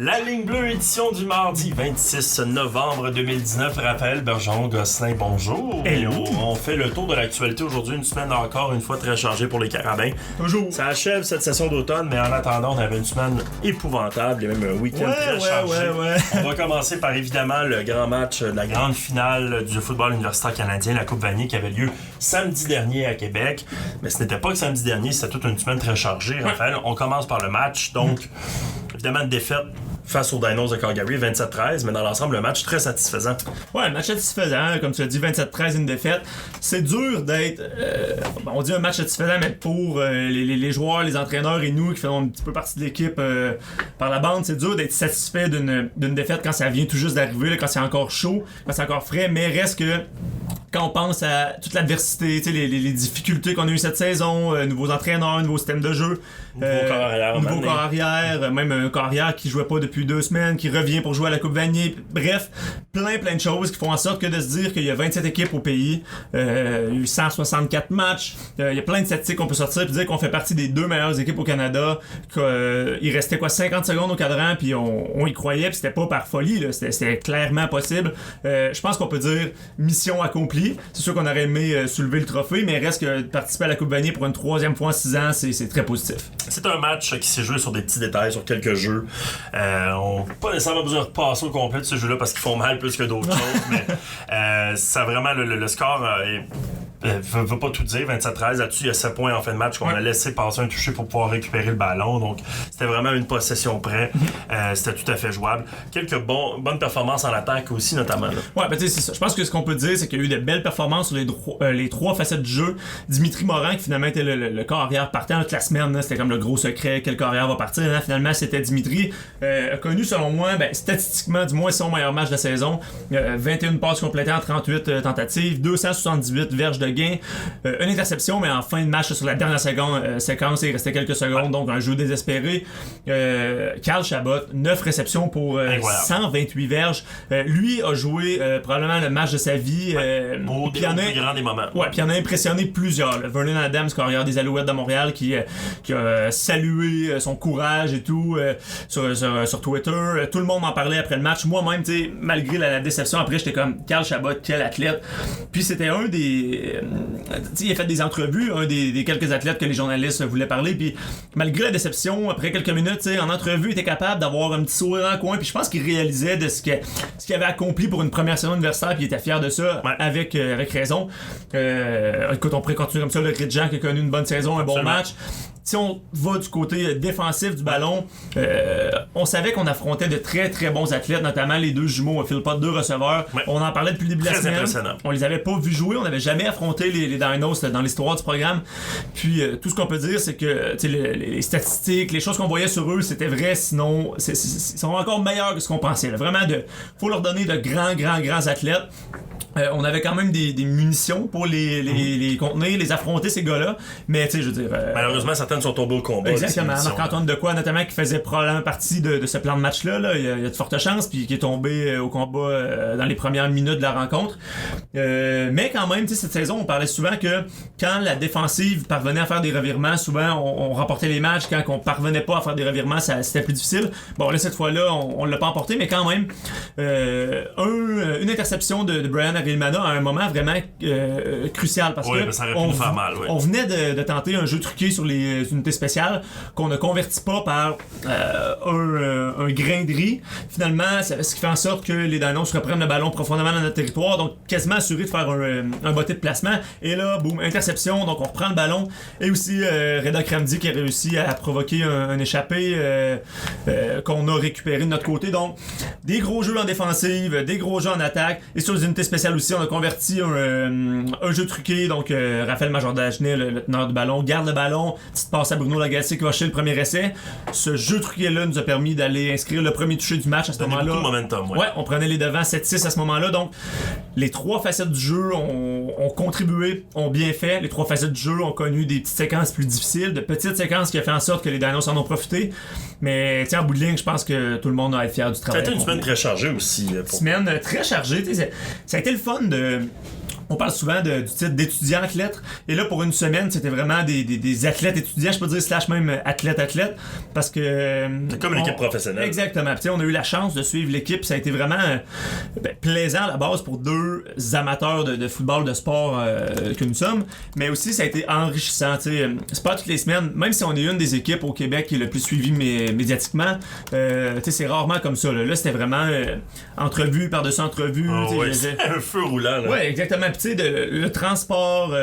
La ligne bleue, édition du mardi 26 novembre 2019. Raphaël Bergeron-Gosselin, bonjour. Hello. On fait le tour de l'actualité aujourd'hui, une semaine encore une fois très chargée pour les Carabins. Toujours. Ça achève cette session d'automne, mais en attendant, on avait une semaine épouvantable et même un week-end très chargé. On va commencer par évidemment le grand match de la grande finale du football universitaire canadien, la Coupe Vanier, qui avait lieu samedi dernier à Québec. Mais ce n'était pas que samedi dernier, c'était toute une semaine très chargée. Raphaël, on commence par le match, donc évidemment une défaite face aux Dinos de Calgary, 27-13, mais dans l'ensemble, un match très satisfaisant. Ouais, un match satisfaisant, comme tu as dit, 27-13, une défaite. C'est dur d'être, on dit un match satisfaisant, mais pour les joueurs, les entraîneurs et nous qui faisons un petit peu partie de l'équipe par la bande, c'est dur d'être satisfait d'une défaite quand ça vient tout juste d'arriver, là, quand c'est encore chaud, quand c'est encore frais, mais reste que quand on pense à toute l'adversité, les difficultés qu'on a eues cette saison, nouveaux entraîneurs, nouveau système de jeu, nouveau corps arrière, même un corps arrière qui jouait pas depuis 2 semaines, qui revient pour jouer à la Coupe Vanier. Bref, plein de choses qui font en sorte que de se dire qu'il y a 27 équipes au pays, il y a eu 164 matchs, il y a plein de statistiques qu'on peut sortir et dire qu'on fait partie des 2 meilleures équipes au Canada, qu'il restait 50 secondes au cadran, puis on y croyait, puis c'était pas par folie, là, c'était clairement possible. Je pense qu'on peut dire mission accomplie. C'est sûr qu'on aurait aimé soulever le trophée, mais reste que participer à la Coupe Vanier pour une 3e fois en 6 ans, c'est très positif. C'est un match qui s'est joué sur des petits détails, sur quelques jeux. On n'a pas nécessairement besoin de repasser au complet de ce jeu-là parce qu'ils font mal plus que d'autres choses, mais ça vraiment, le score veut pas tout dire, 27-13, là-dessus il y a 7 points en fin de match qu'on a laissé passer un toucher pour pouvoir récupérer le ballon, donc c'était vraiment une possession près, c'était tout à fait jouable. Quelques bonnes performances en attaque aussi notamment. Là. Ouais, ben tu sais, c'est ça. Je pense que ce qu'on peut dire, c'est qu'il y a eu de belles performances sur les 3 facettes du jeu. Dimitri Morin, qui finalement était le corps arrière partant toute la semaine, là, c'était comme le gros secret, quel corps arrière va partir, là, finalement c'était Dimitri, a connu selon moi, statistiquement du moins son meilleur match de la saison, 21 passes complétées en 38 tentatives, 278 verges de gain, une interception, mais en fin de match sur la dernière séquence, il restait quelques secondes, donc un jeu désespéré. Carl Chabot, 9 réceptions pour 128 verges. Lui a joué probablement le match de sa vie. Au plus grand des moments. Ouais, puis il en a impressionné plusieurs. Vernon Adams, carrière des Alouettes de Montréal, qui a salué son courage et tout sur Twitter. Tout le monde en parlait après le match. Moi-même, tu sais, malgré la déception, après, j'étais comme Carl Chabot, quel athlète. Puis c'était un des... il a fait des entrevues, un des quelques athlètes que les journalistes voulaient parler, puis malgré la déception, après quelques minutes, en entrevue, il était capable d'avoir un petit sourire en coin, puis je pense qu'il réalisait de ce qu'il avait accompli pour une première saison universitaire, puis il était fier de ça, avec raison. Écoute, on pourrait continuer comme ça, le Ridjan qui a connu une bonne saison, un bon match. Si on va du côté défensif du ballon, on savait qu'on affrontait de très très bons athlètes, notamment les 2 jumeaux Philpott, 2 receveurs. On en parlait depuis le début de la semaine. On les avait pas vus jouer, on n'avait jamais affronté les Dinos dans l'histoire du programme. Puis tout ce qu'on peut dire, c'est que les statistiques, les choses qu'on voyait sur eux, c'était vrai, sinon ils sont encore meilleurs que ce qu'on pensait. Là. Vraiment, faut leur donner de grands athlètes. On avait quand même des munitions pour les contenir, les affronter, ces gars-là. Mais tu sais, je veux dire... malheureusement, certaines sont tombées au combat. Exactement. Marc-Antoine Dequoy, notamment, qui faisait probablement partie de ce plan de match-là. Là. Il y a de fortes chances, puis qui est tombé au combat dans les premières minutes de la rencontre. Mais quand même, tu sais, cette saison, on parlait souvent que quand la défensive parvenait à faire des revirements, souvent, on remportait les matchs. Quand on parvenait pas à faire des revirements, c'était plus difficile. Bon, là, cette fois-là, on l'a pas emporté, mais quand même, une interception de Brian Aguilmana à un moment vraiment crucial parce que ça aurait pu nous faire mal, on venait de tenter un jeu truqué sur les unités spéciales qu'on ne convertit pas par un grain de riz. Finalement, ce qui fait en sorte que les Dinos reprennent le ballon profondément dans notre territoire, donc quasiment assuré de faire un botté de placement. Et là, boum, interception, donc on reprend le ballon. Et aussi Reda Kramdi qui a réussi à provoquer un échappé qu'on a récupéré de notre côté. Donc, des gros jeux en défensive, des gros jeux en attaque. Et sur les unités spéciales aussi, on a converti un jeu truqué. Donc, Raphaël Major-Dagenet, le teneur du ballon, garde le ballon. Petite passe à Bruno Lagacé qui va acheter le premier essai. Ce jeu truqué-là nous a permis d'aller inscrire le premier touché du match à ce moment-là. Beaucoup de momentum, ouais, on prenait les devants 7-6 à ce moment-là. Donc, les 3 facettes du jeu ont contribué, ont bien fait. Les 3 facettes du jeu ont connu des petites séquences plus difficiles, de petites séquences qui ont fait en sorte que les Dinos en ont profité. Mais, tiens, en bout de ligne, je pense que tout le monde a été fier du travail. Ça a été une semaine très chargée aussi. Semaine très chargée. Ça a été le fun de on parle souvent du titre d'étudiant athlète, et là pour une semaine c'était vraiment des athlètes étudiants, je peux dire / même athlète, parce que c'est comme l'équipe professionnelle. Exactement. Puis on a eu la chance de suivre l'équipe, ça a été vraiment plaisant à la base pour deux amateurs de football, de sport que nous sommes, mais aussi ça a été enrichissant. C'est pas toutes les semaines, même si on est une des équipes au Québec qui est le plus suivie médiatiquement, c'est rarement comme ça. Là c'était vraiment entrevue par-dessus entrevue. C'est un feu roulant. Oui, exactement. Puis le transport,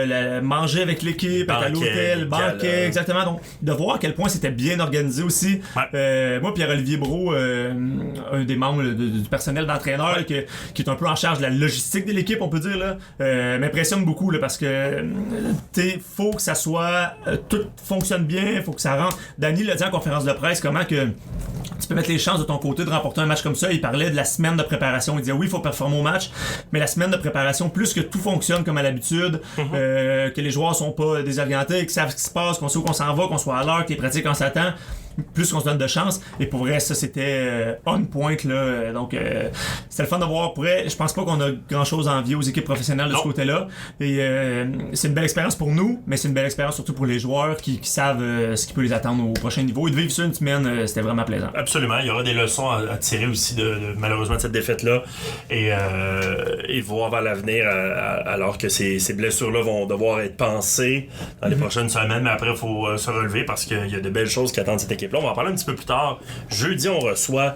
manger avec l'équipe, être à l'hôtel, banquet, exactement. Donc, de voir à quel point c'était bien organisé aussi. Ouais. Moi, Pierre-Olivier Brault, un des membres du personnel d'entraîneur, qui est un peu en charge de la logistique de l'équipe, on peut dire, là, m'impressionne beaucoup, là, parce que faut que ça soit... tout fonctionne bien, faut que ça rentre. Danny l'a dit en conférence de presse, comment que tu peux mettre les chances de ton côté de remporter un match comme ça. Il parlait de la semaine de préparation. Il disait oui, il faut performer au match, mais la semaine de préparation, plus que tout fonctionne comme à l'habitude, que les joueurs sont pas désorientés, qu'ils savent ce qui se passe, qu'on sait où qu'on s'en va, qu'on soit à l'heure, que les pratiques on s'attend, plus qu'on se donne de chance. Et pour vrai, ça c'était on point là. Donc c'était le fun de voir. Pour vrai, je pense pas qu'on a grand chose à envier aux équipes professionnelles de ce côté-là. Et c'est une belle expérience pour nous, mais c'est une belle expérience surtout pour les joueurs qui savent ce qui peut les attendre au prochain niveau. Et de vivre ça une semaine, c'était vraiment plaisant. Absolument. Il y aura des leçons à tirer aussi malheureusement de cette défaite-là et voir vers l'avenir alors que ces blessures-là vont devoir être pensées dans les prochaines semaines. Mais après, il faut se relever parce qu'il y a de belles choses qui attendent cette équipe-là. On va en parler un petit peu plus tard. Jeudi, on reçoit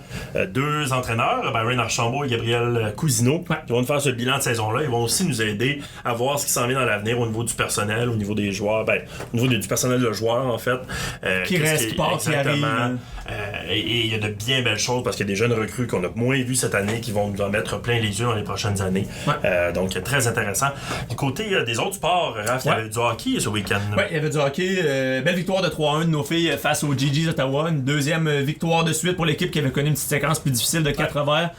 deux entraîneurs, Byron Archambault et Gabriel Cousineau, qui vont nous faire ce bilan de saison-là. Ils vont aussi nous aider à voir ce qui s'en vient dans l'avenir au niveau du personnel, au niveau des joueurs, au niveau du personnel de joueurs, en fait. Qui reste, qui part, qui arrive. Et il y a de bien belles choses parce qu'il y a des jeunes recrues qu'on a moins vus cette année qui vont nous en mettre plein les yeux dans les prochaines années. Ouais. Donc, très intéressant. Du côté des autres sports, Raph, il y avait du hockey ce week-end. Oui, il y avait du hockey. Belle victoire de 3-1 de nos filles face aux GGs Ottawa. Une deuxième victoire de suite pour l'équipe qui avait connu une petite séquence plus difficile de 4 revers.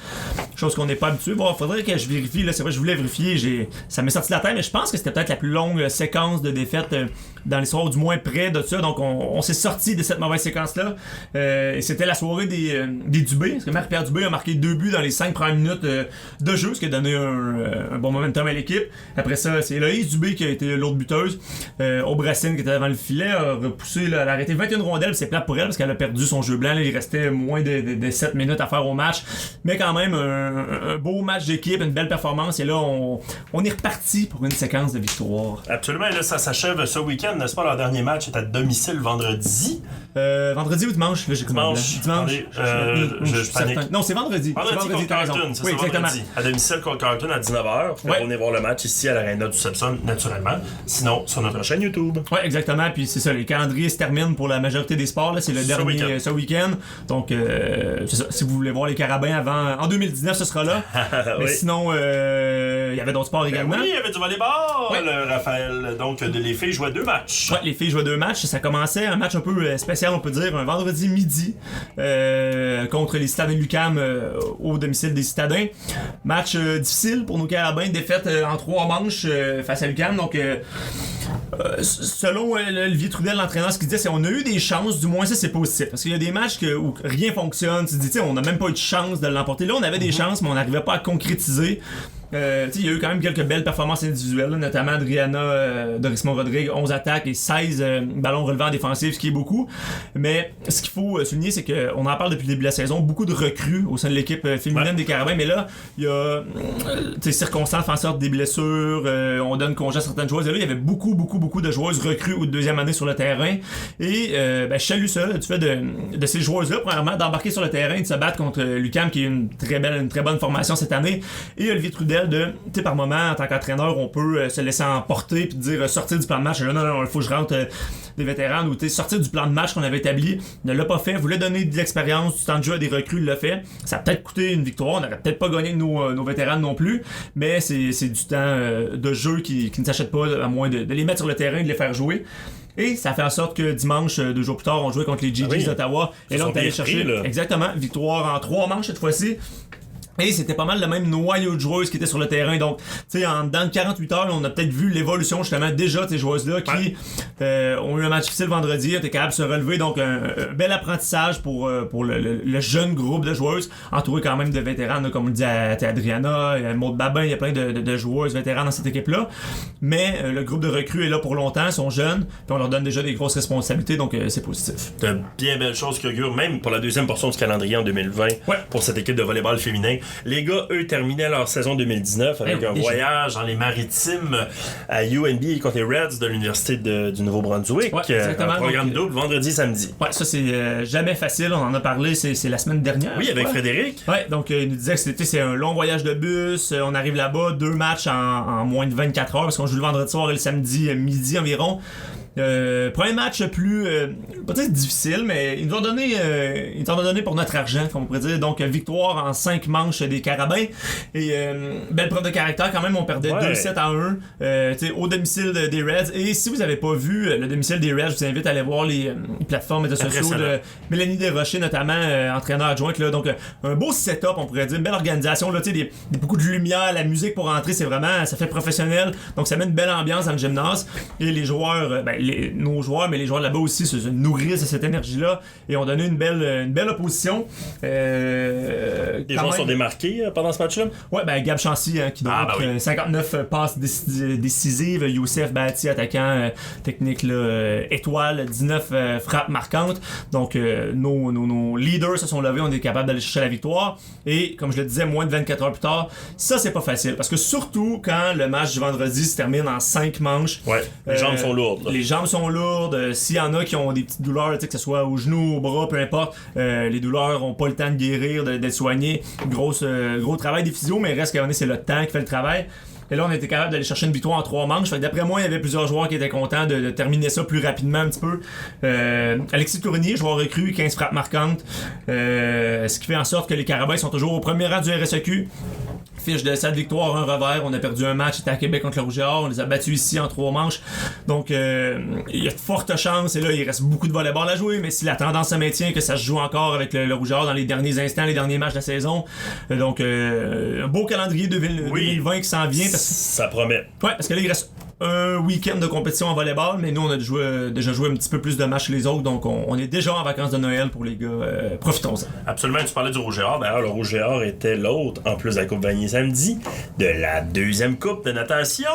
Chose qu'on n'est pas habitué. Bon, faudrait que je vérifie. Là, c'est vrai, je voulais vérifier. Ça m'est sorti de la tête, mais je pense que c'était peut-être la plus longue séquence de défaites dans l'histoire, du moins près de ça. Donc, on s'est sorti de cette mauvaise séquence-là. Et c'était la soirée des Dubé. Parce que Marie-Pierre Dubé a marqué 2 buts dans les 5 premières minutes de jeu, ce qui a donné un bon momentum à l'équipe. Après ça, c'est Loïs Dubé qui a été l'autre buteuse. Aubracine, qui était devant le filet, a repoussé. Là, elle a arrêté 21 rondelles. C'est plat pour elle parce qu'elle a perdu son jeu blanc. Là, il restait moins de 7 minutes à faire au match. Mais quand même, un beau match d'équipe, une belle performance. Et là, on est reparti pour une séquence de victoire. Absolument. Et là, ça s'achève ce week-end, n'est-ce pas? Leur dernier match est à domicile vendredi. Vendredi ou dimanche? Là, j'ai dimanche. Je panique. Non, c'est vendredi. Vendredi contre Carleton, c'est ça, exactement. Vendredi. À domicile contre Carleton à 19h. On va voir le match ici à l'Arena du Sepson, naturellement. Sinon, sur notre chaîne YouTube. Oui, exactement. Puis c'est ça, les calendriers se terminent pour la majorité des sports. Là, c'est le dernier ce week-end. Donc, c'est ça. Si vous voulez voir les Carabins avant... En 2019, ce sera là. Mais sinon, il y avait d'autres sports également. Oui, il y avait du volleyball, Raphaël. Donc, les filles jouaient 2 matchs. Oui, les filles jouaient 2 matchs. Ça commençait un match un peu spécial, on peut dire, un vendredi midi contre les Citadins de l'UQAM au domicile des Citadins. Match difficile pour nos Carabins, défaite en 3 manches face à l'UQAM. Donc, selon Olivier Trudel, l'entraîneur, ce qu'il disait, c'est qu'on a eu des chances, du moins ça c'est positif. Parce qu'il y a des matchs où rien fonctionne. Tu te dis, on n'a même pas eu de chance de l'emporter. Là, on avait des chances, mais on n'arrivait pas à concrétiser. Il y a eu quand même quelques belles performances individuelles, là, notamment Adriana Dorismont-Rodrigue, 11 attaques et 16 ballons relevés en défensive, ce qui est beaucoup. Mais ce qu'il faut souligner, c'est qu'on en parle depuis le début de la saison, beaucoup de recrues au sein de l'équipe féminine des Carabins, mais là, il y a circonstances en sorte des blessures, on donne congé à certaines joueuses, et là, il y avait beaucoup de joueuses recrues ou de deuxième année sur le terrain. Et je salue ça, du fait de ces joueuses-là, premièrement, d'embarquer sur le terrain et de se battre contre l'UQAM, qui est une très bonne formation cette année, et Olivier Trudel par moment, en tant qu'entraîneur, on peut se laisser emporter puis dire sortir du plan de match. Non, il faut que je rentre des vétérans ou sortir du plan de match qu'on avait établi. Il ne l'a pas fait. Voulait donner de l'expérience, du temps de jeu à des recrues, il l'a fait. Ça a peut-être coûté une victoire. On n'aurait peut-être pas gagné nos vétérans non plus, mais c'est du temps de jeu qui ne s'achète pas, à moins de les mettre sur le terrain et de les faire jouer. Et ça fait en sorte que dimanche, 2 jours plus tard, on jouait contre les GGs d'Ottawa. Et là, on est allé chercher exactement victoire en 3 manches cette fois-ci. Et c'était pas mal le même noyau de joueuses qui étaient sur le terrain. Donc, tu sais, dans 48 heures, on a peut-être vu l'évolution justement déjà de ces joueuses-là qui ont eu un match difficile vendredi, étaient capables de se relever. Donc, un bel apprentissage pour le jeune groupe de joueuses, entouré quand même de vétérans, comme on le dit à Adriana, Maud Babin, il y a plein de joueuses vétérans dans cette équipe-là. Mais le groupe de recrues est là pour longtemps, ils sont jeunes, puis on leur donne déjà des grosses responsabilités, donc c'est positif. De bien belles choses qui augurent, même pour la deuxième portion du calendrier en 2020, pour cette équipe de volleyball féminin. Les gars, eux, terminaient leur saison 2019 avec un voyage dans les maritimes à UNB contre les Reds de l'Université du Nouveau-Brunswick. Un programme double, vendredi, samedi. Ouais, ça, c'est jamais facile. On en a parlé, c'est la semaine dernière. Oui, avec Frédéric. Ouais, donc il nous disait que c'est un long voyage de bus. On arrive là-bas, 2 matchs en moins de 24 heures parce qu'on joue le vendredi soir et le samedi midi environ. Premier match plus pas dire difficile, mais ils nous ont donné pour notre argent, comme on pourrait dire. Donc victoire en 5 manches des Carabins et belle preuve de caractère quand même. On perdait 2-7 à 1 au domicile des Reds. Et si vous n'avez pas vu le domicile des Reds, je vous invite à aller voir les plateformes médias sociaux de Mélanie Desrochers, notamment entraîneur adjointe là. Donc un beau setup, on pourrait dire, une belle organisation là, beaucoup de lumière, la musique pour entrer, c'est vraiment, ça fait professionnel. Donc ça met une belle ambiance dans le gymnase et les joueurs nos joueurs, mais les joueurs là-bas aussi se nourrissent de cette énergie-là et ont donné une belle opposition. Les joueurs sont démarqués pendant ce match-là? Ouais, Gab Chancy qui doit 59 passes décisives, Youssef Bahati, attaquant technique là, étoile, 19 frappes marquantes. Donc nos leaders se sont levés, on est capable d'aller chercher la victoire. Et comme je le disais, moins de 24 heures plus tard, ça c'est pas facile parce que surtout quand le match du vendredi se termine en 5 manches. Ouais, les jambes sont lourdes. Les jambes sont lourdes. S'il y en a qui ont des petites douleurs, que ce soit au genou, au bras, peu importe, les douleurs n'ont pas le temps de guérir, d'être soignées. Gros travail des physios, mais reste que c'est le temps qui fait le travail. Et là, on était capable d'aller chercher une victoire en 3 manches. Fait que d'après moi, il y avait plusieurs joueurs qui étaient contents de terminer ça plus rapidement un petit peu. Alexis Tournier, joueur recru, 15 frappes marquantes. Ce qui fait en sorte que les Carabins sont toujours au premier rang du RSEQ. Fiche de 7 victoires, 1 revers. On a perdu un match, c'était à Québec contre le Rouge et Or. On les a battus ici en 3 manches. Donc, il y a de fortes chances. Et là, il reste beaucoup de volleyball à jouer. Mais si la tendance se maintient, que ça se joue encore avec le Rouge et Or dans les derniers instants, les derniers matchs de la saison. Donc, un beau calendrier 2020 qui s'en vient. Ça promet. Ouais, parce que là, il reste un week-end de compétition en volleyball, mais nous, on a déjà joué un petit peu plus de matchs que les autres, donc on est déjà en vacances de Noël pour les gars. Profitons-en. Absolument, tu parlais du Rouge et Or. D'ailleurs, le Rouge et Or était l'autre, en plus de la Coupe Vanier samedi, de la deuxième Coupe de natation.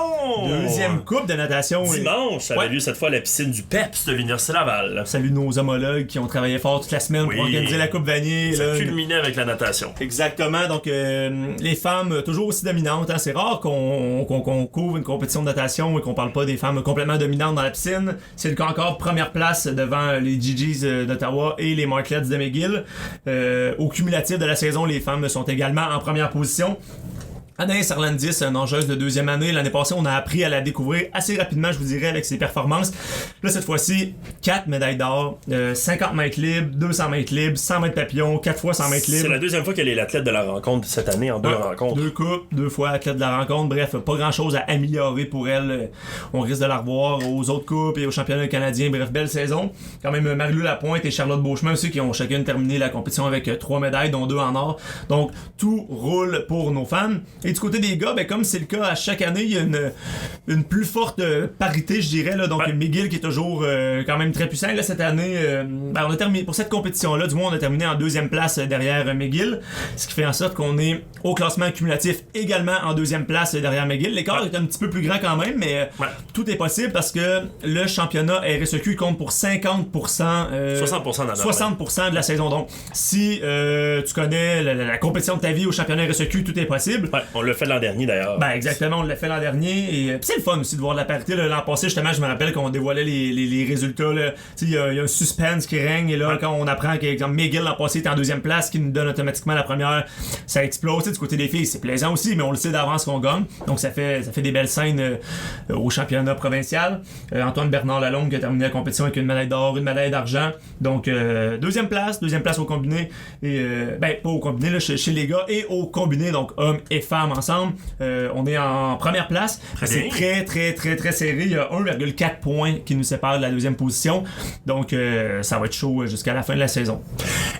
Deuxième Coupe de natation. Dimanche, ça avait lieu cette fois à la piscine du PEPS de l'Université Laval. Salut nos homologues qui ont travaillé fort toute la semaine pour organiser la Coupe Vanier. Ça culminait avec la natation. Exactement, donc les femmes toujours aussi dominantes. Hein. C'est rare qu'on couvre une compétition de natation et qu'on parle pas des femmes complètement dominantes dans la piscine. C'est le cas encore, première place devant les GGs d'Ottawa et les Martlets de McGill. Au cumulatif de la saison, les femmes sont également en première position. Anaïs Arlandis, nageuse de 2e année. L'année passée, on a appris à la découvrir assez rapidement, je vous dirais, avec ses performances. Là, cette fois-ci, 4 médailles d'or, 50 mètres libres, 200 mètres libres, 100 mètres papillon, 4 fois 100 mètres libres. C'est la deuxième fois qu'elle est l'athlète de la rencontre cette année, en 2 rencontres. 2 coupes, 2 fois athlète de la rencontre. Bref, pas grand-chose à améliorer pour elle. On risque de la revoir aux autres coupes et au championnat canadien. Bref, belle saison. Quand même, Marie-Lou Lapointe et Charlotte Beauchemin aussi qui ont chacune terminé la compétition avec 3 médailles, dont 2 en or. Donc, tout roule pour nos femmes. Et du côté des gars, comme c'est le cas à chaque année, il y a une plus forte parité, je dirais. Là. Donc, McGill qui est toujours quand même très puissant. Là, cette année, on a terminé, pour cette compétition-là, du moins, on a terminé en 2e place derrière McGill. Ce qui fait en sorte qu'on est au classement cumulatif également en 2e place derrière McGill. L'écart est un petit peu plus grand quand même, mais tout est possible parce que le championnat RSEQ compte pour 50%. 60% de la saison. Donc, si tu connais la compétition de ta vie au championnat RSEQ, tout est possible. Ouais, on l'a fait l'an dernier d'ailleurs. Exactement, on l'a fait l'an dernier. Et c'est le fun aussi de voir la parité. L'an passé, justement, je me rappelle qu'on dévoilait les résultats. Il y a un suspense qui règne. Et là, quand on apprend que McGill l'an passé est en 2e place, qui nous donne automatiquement la première, ça explose. Du côté des filles, c'est plaisant aussi, mais on le sait d'avance qu'on gagne. Donc ça fait des belles scènes au championnat provincial. Antoine Bernard-Lalonde qui a terminé la compétition avec une médaille d'or, une médaille d'argent. Donc 2e place au combiné. Et pas au combiné là, chez les gars et au combiné, donc hommes et femmes ferment ensemble. On est en première place. C'est bien. très serré. Il y a 1,4 points qui nous séparent de la deuxième position. Donc, ça va être chaud jusqu'à la fin de la saison.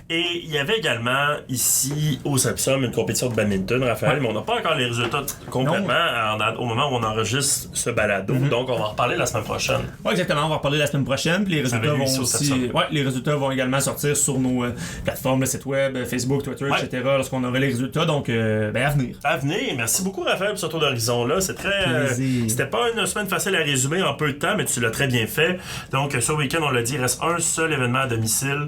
Et il y avait également ici au Sepsum une compétition de badminton, Raphaël, mais on n'a pas encore les résultats complètement au moment où on enregistre ce balado. Donc, on va en reparler la semaine prochaine. Oui, exactement. On va en reparler la semaine prochaine. Puis les résultats vont aussi. Ouais, les résultats vont également sortir sur nos plateformes, le site web, Facebook, Twitter, etc. Lorsqu'on aura les résultats. Donc, à venir. À venir. Merci beaucoup, Raphaël, pour ce tour d'horizon-là. C'est très. C'était pas une semaine facile à résumer en peu de temps, mais tu l'as très bien fait. Donc, ce week-end, on l'a dit, il reste un seul événement à domicile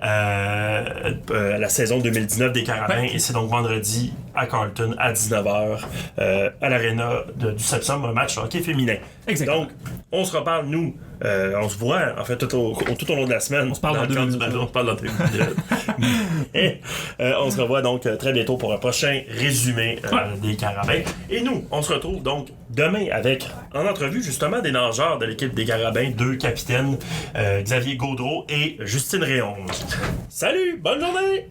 à la saison 2019 des Carabins. Et c'est donc vendredi à Carleton à 19h à l'aréna du Sepsum, un match hockey féminin. Exactement. Donc, on se reparle, nous. On se voit, en fait, tout au long de la semaine. On se parle dans 2 minutes. On se parle dans 2 minutes. Et on se revoit donc très bientôt pour un prochain résumé des Carabins. Et nous, on se retrouve donc demain avec, en entrevue, justement, des nageurs de l'équipe des Carabins, 2 capitaines, Xavier Gaudreau et Justine Réonge. Salut! Bonne journée!